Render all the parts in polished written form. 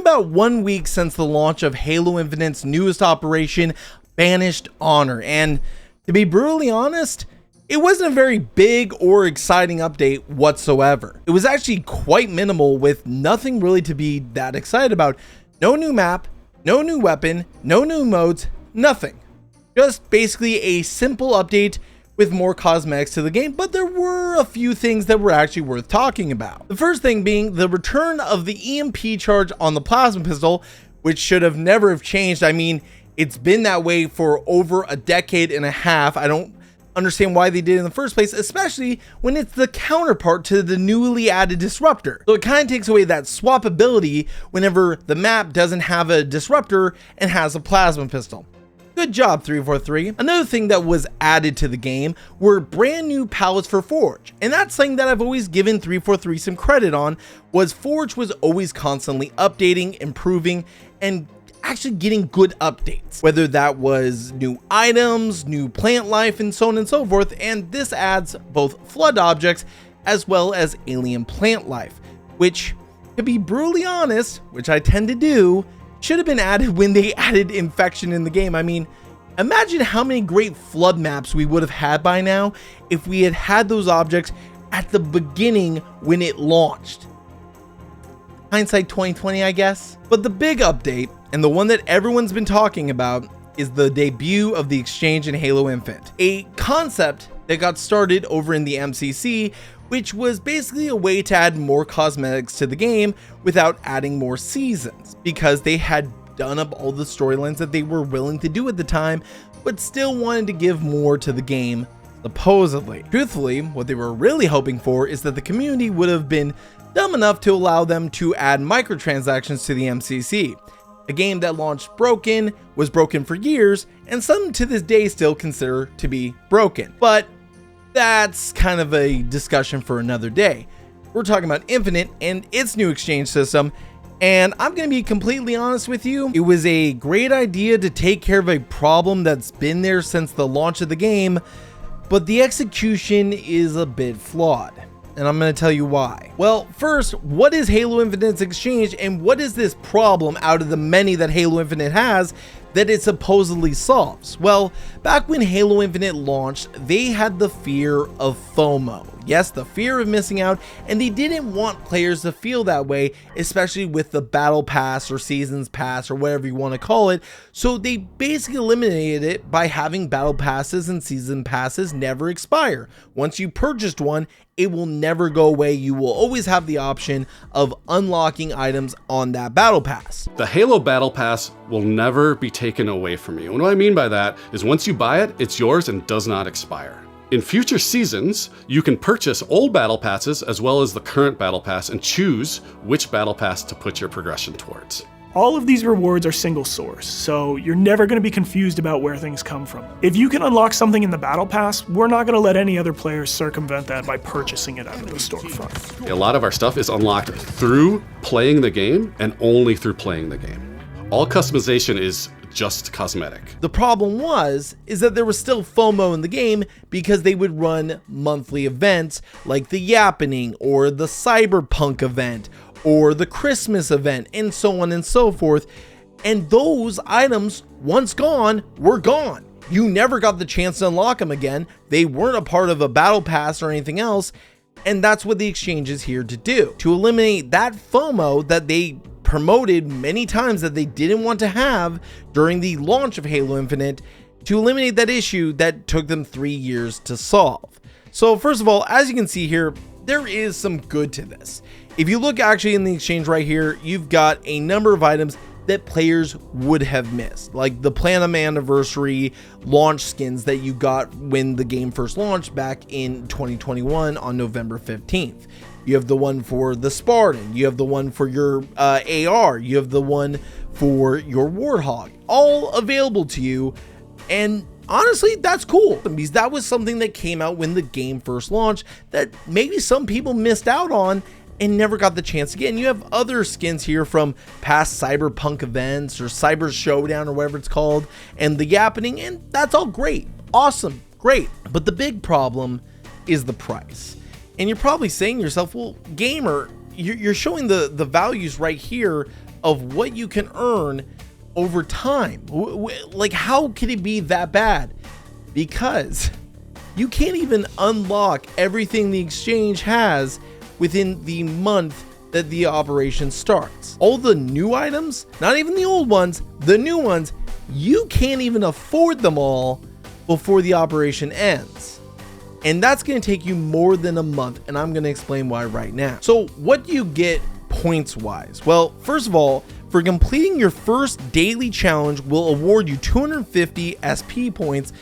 About 1 week since the launch of Halo Infinite's newest operation, Banished Honor, and to be brutally honest, it wasn't a very big or exciting update whatsoever. It was actually quite minimal with nothing really to be that excited about. No new map, no new weapon, no new modes, nothing. Just basically a simple update with more cosmetics to the game, but there were a few things that were actually worth talking about. The first thing being the return of the EMP charge on the plasma pistol, which should have never have changed. I mean, it's been that way for over a decade and a half. I don't understand why they did it in the first place, especially when it's the counterpart to the newly added disruptor. So it kind of takes away that swappability whenever the map doesn't have a disruptor and has a plasma pistol. Good job, 343. Another thing that was added to the game were brand new palettes for Forge. And that's something that I've always given 343 some credit on, was Forge was always constantly updating, improving, and actually getting good updates. Whether that was new items, new plant life, and so on and so forth. And this adds both flood objects as well as alien plant life, which, to be brutally honest, which I tend to do, should have been added when they added infection in the game. I mean, imagine how many great flood maps we would have had by now if we had had those objects at the beginning when it launched. Hindsight 2020, I guess. But the big update, and the one that everyone's been talking about, is the debut of the exchange in Halo Infinite, a concept that got started over in the MCC, which was basically a way to add more cosmetics to the game without adding more seasons, because they had done up all the storylines that they were willing to do at the time, but still wanted to give more to the game, supposedly. Truthfully, what they were really hoping for is that the community would have been dumb enough to allow them to add microtransactions to the MCC. A game that launched broken, was broken for years, and some to this day still consider to be broken. But that's kind of a discussion for another day. We're talking about Infinite and its new exchange system, and I'm going to be completely honest with you. It was a great idea to take care of a problem that's been there since the launch of the game, but the execution is a bit flawed. And I'm going to tell you why. Well, first, what is Halo Infinite's exchange, and what is this problem out of the many that Halo Infinite has that it supposedly solves? Well, back when Halo Infinite launched, they had the fear of FOMO. Yes, the fear of missing out, and they didn't want players to feel that way, especially with the Battle Pass or Seasons Pass or whatever you want to call it. So they basically eliminated it by having Battle Passes and Season Passes never expire. Once you purchased one, it will never go away. You will always have the option of unlocking items on that Battle Pass. The Halo Battle Pass will never be taken away from you. And what I mean by that is once you buy it, it's yours and does not expire. In future seasons, you can purchase old Battle Passes as well as the current Battle Pass and choose which Battle Pass to put your progression towards. All of these rewards are single source, so you're never going to be confused about where things come from. If you can unlock something in the Battle Pass, we're not going to let any other players circumvent that by purchasing it out of the storefront. A lot of our stuff is unlocked through playing the game and only through playing the game. All customization is just cosmetic. The problem is that there was still FOMO in the game because they would run monthly events like the Yappening or the Cyberpunk event or the Christmas event and so on and so forth. And those items, once gone, were gone. You never got the chance to unlock them again. They weren't a part of a battle pass or anything else. And that's what the exchange is here to do, to eliminate that FOMO that they promoted many times that they didn't want to have during the launch of Halo Infinite, to eliminate that issue that took them 3 years to solve. So first of all, as you can see here, there is some good to this. If you look actually in the exchange right here, you've got a number of items that players would have missed, like the Platinum Anniversary launch skins that you got when the game first launched back in 2021 on November 15th. You have the one for the Spartan, you have the one for your AR, you have the one for your Warthog, all available to you. And honestly, that's cool, because that was something that came out when the game first launched that maybe some people missed out on and never got the chance to get. And you have other skins here from past Cyberpunk events or Cyber Showdown or whatever it's called, and the Yappening, and that's all great, awesome, great. But the big problem is the price. And you're probably saying to yourself, well, gamer, you're showing the values right here of what you can earn over time. Like, how can it be that bad? Because you can't even unlock everything the exchange has within the month that the operation starts. All the new items, not even the old ones, the new ones, you can't even afford them all before the operation ends. And that's going to take you more than a month, and I'm going to explain why right now. So what do you get points wise? Well, first of all, for completing your first daily challenge will award you 250 SP points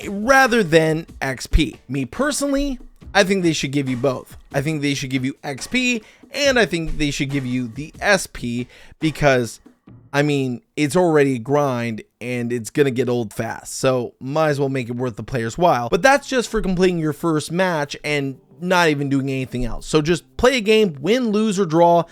rather than XP. Me personally, I think they should give you both. I think they should give you XP, and I think they should give you the SP, because I mean, it's already a grind and it's gonna get old fast, so might as well make it worth the player's while. But that's just for completing your first match and not even doing anything else. So just play a game, win, lose, or draw,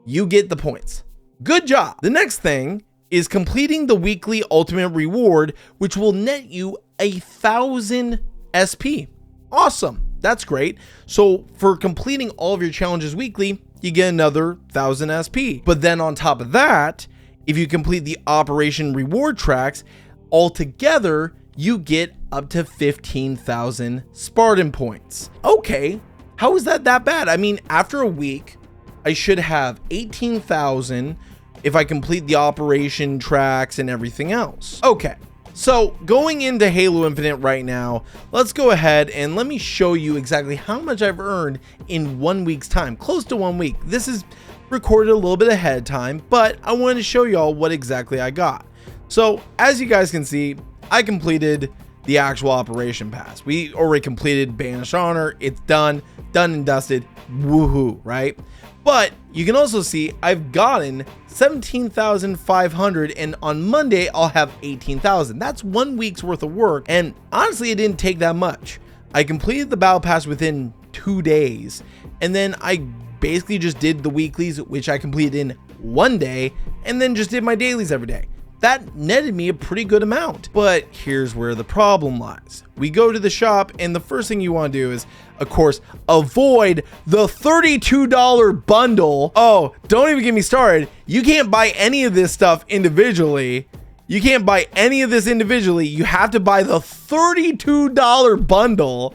you get the points. Good job. The next thing is completing the weekly ultimate reward, which will net you 1,000 SP. Awesome. That's great. So for completing all of your challenges weekly, you get another 1,000 SP. But then on top of that, if you complete the operation reward tracks, altogether, you get up to 15,000 Spartan points. Okay, how is that bad? I mean, after a week, I should have 18,000 if I complete the operation tracks and everything else. Okay, so going into Halo Infinite right now, let's go ahead and let me show you exactly how much I've earned in 1 week's time, close to 1 week. This is recorded a little bit ahead of time, but I wanted to show y'all what exactly I got. So as you guys can see, I completed the actual operation pass. We already completed Banished Honor. It's done and dusted. Woohoo, right? But you can also see I've gotten 17,500, and on Monday I'll have 18,000. That's 1 week's worth of work, and honestly it didn't take that much. I completed the battle pass within 2 days, and then I basically just did the weeklies, which I completed in 1 day, and then just did my dailies every day. That netted me a pretty good amount. But here's where the problem lies. We go to the shop, and the first thing you want to do is, of course, avoid the $32 bundle. Oh, don't even get me started. You can't buy any of this stuff individually. You can't buy any of this individually. You have to buy the $32 bundle.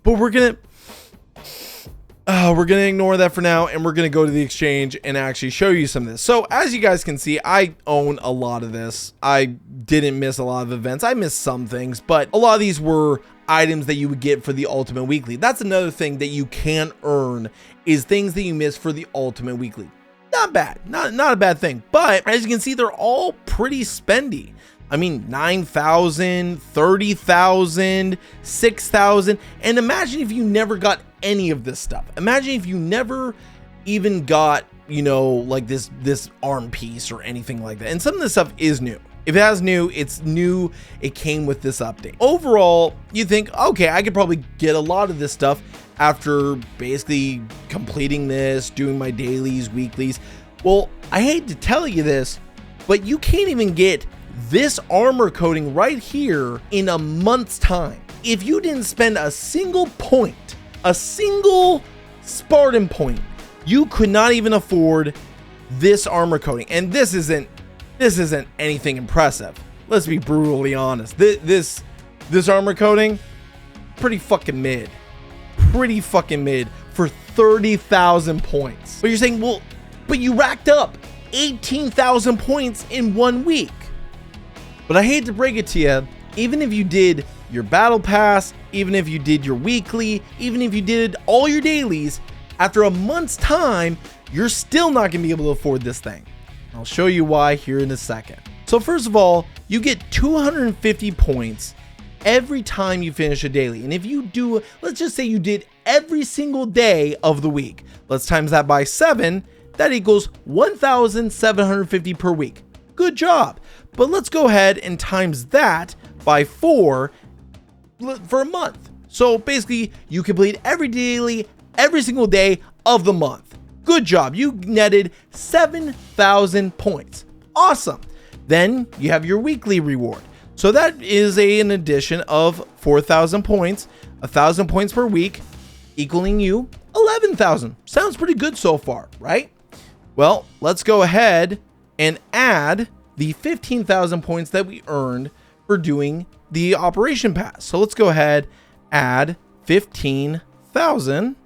But we're gonna ignore that for now, and we're gonna go to the exchange and actually show you some of this. So as you guys can see, I own a lot of this. I didn't miss a lot of events. I missed some things, but a lot of these were items that you would get for the Ultimate Weekly. That's another thing that you can earn, is things that you miss for the Ultimate Weekly. Not bad, not a bad thing. But as you can see, they're all pretty spendy. I mean, 9,000, 30,000, 6,000. And imagine if you never got any of this stuff. Imagine if you never even got, you know, like this arm piece or anything like that. And some of this stuff is new. If it has new, it's new. It came with this update. Overall, you think, okay, I could probably get a lot of this stuff after basically completing this, doing my dailies, weeklies. Well, I hate to tell you this, but you can't even get this armor coating right here in a month's time. If you didn't spend a single point, a single Spartan point, you could not even afford this armor coating. And this isn't anything impressive. Let's be brutally honest. This armor coating, pretty fucking mid for 30,000 points. But you're saying, well, but you racked up 18,000 points in 1 week. But I hate to break it to you, even if you did your battle pass, even if you did your weekly, even if you did all your dailies, after a month's time, you're still not gonna be able to afford this thing. I'll show you why here in a second. So first of all, you get 250 points every time you finish a daily. And if you do, let's just say you did every single day of the week. Let's times that by 7, that equals 1,750 per week. Good job. But let's go ahead and times that by 4 for a month. So basically you complete every daily, every single day of the month. Good job. You netted 7,000 points. Awesome. Then you have your weekly reward. So that is an addition of 4,000 points, 1,000 points per week, equaling you 11,000. Sounds pretty good so far, right? Well, let's go ahead and add the 15,000 points that we earned for doing the operation pass. So let's go ahead, add 15,000.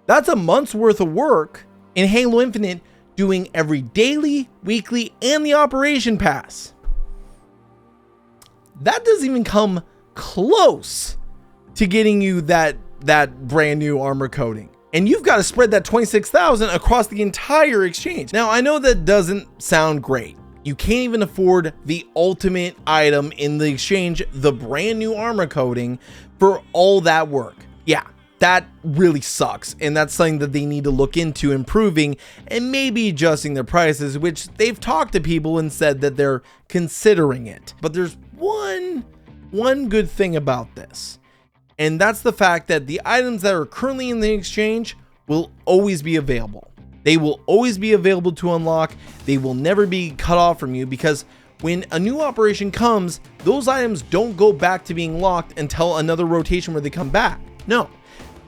That's a month's worth of work in Halo Infinite, doing every daily, weekly, and the operation pass. That doesn't even come close to getting you that brand new armor coating. And you've got to spread that 26,000 across the entire exchange. Now, I know that doesn't sound great. You can't even afford the ultimate item in the exchange, the brand new armor coating, for all that work. Yeah, that really sucks. And that's something that they need to look into improving and maybe adjusting their prices, which they've talked to people and said that they're considering it. But there's one good thing about this. And that's the fact that the items that are currently in the exchange will always be available. They will always be available to unlock. They will never be cut off from you, because when a new operation comes, those items don't go back to being locked until another rotation where they come back. No,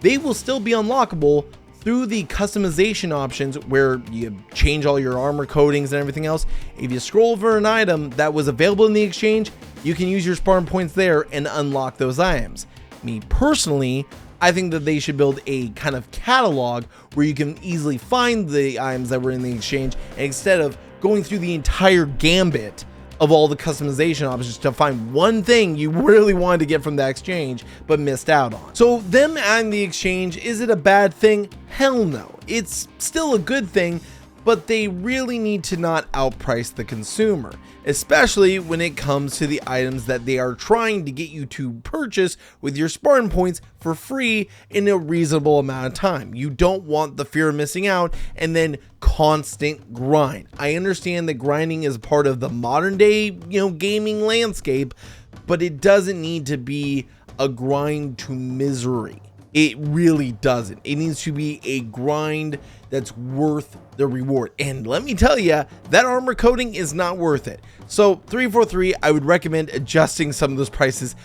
they will still be unlockable through the customization options where you change all your armor coatings and everything else. If you scroll over an item that was available in the exchange, you can use your Spartan points there and unlock those items. Me personally, I think that they should build a kind of catalog where you can easily find the items that were in the exchange, instead of going through the entire gambit of all the customization options to find one thing you really wanted to get from that exchange but missed out on. So them adding the exchange, is it a bad thing? Hell no. It's still a good thing, but they really need to not outprice the consumer, especially when it comes to the items that they are trying to get you to purchase with your Spartan points for free in a reasonable amount of time. You don't want the fear of missing out and then constant grind. I understand that grinding is part of the modern day, gaming landscape, but it doesn't need to be a grind to misery. It really doesn't. It needs to be a grind that's worth the reward. And let me tell you, that armor coating is not worth it. So 343, I would recommend adjusting some of those prices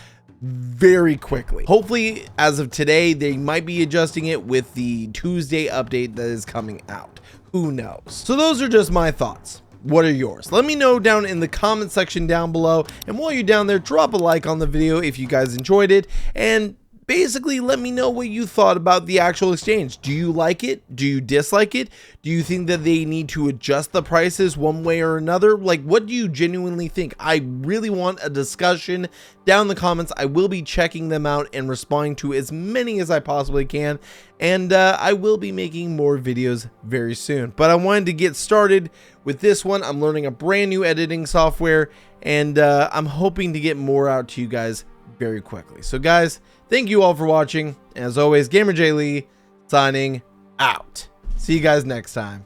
very quickly. Hopefully, as of today, they might be adjusting it with the Tuesday update that is coming out. Who knows? So those are just my thoughts. What are yours? Let me know down in the comment section down below. And while you're down there, drop a like on the video if you guys enjoyed it. And basically, let me know what you thought about the actual exchange. Do you like it? Do you dislike it? Do you think that they need to adjust the prices one way or another? Like, what do you genuinely think? I really want a discussion down in the comments. I will be checking them out and responding to as many as I possibly can. And I will be making more videos very soon. But I wanted to get started with this one. I'm learning a brand new editing software, and I'm hoping to get more out to you guys very quickly. So guys, thank you all for watching. As always, GamerJlee signing out. See you guys next time.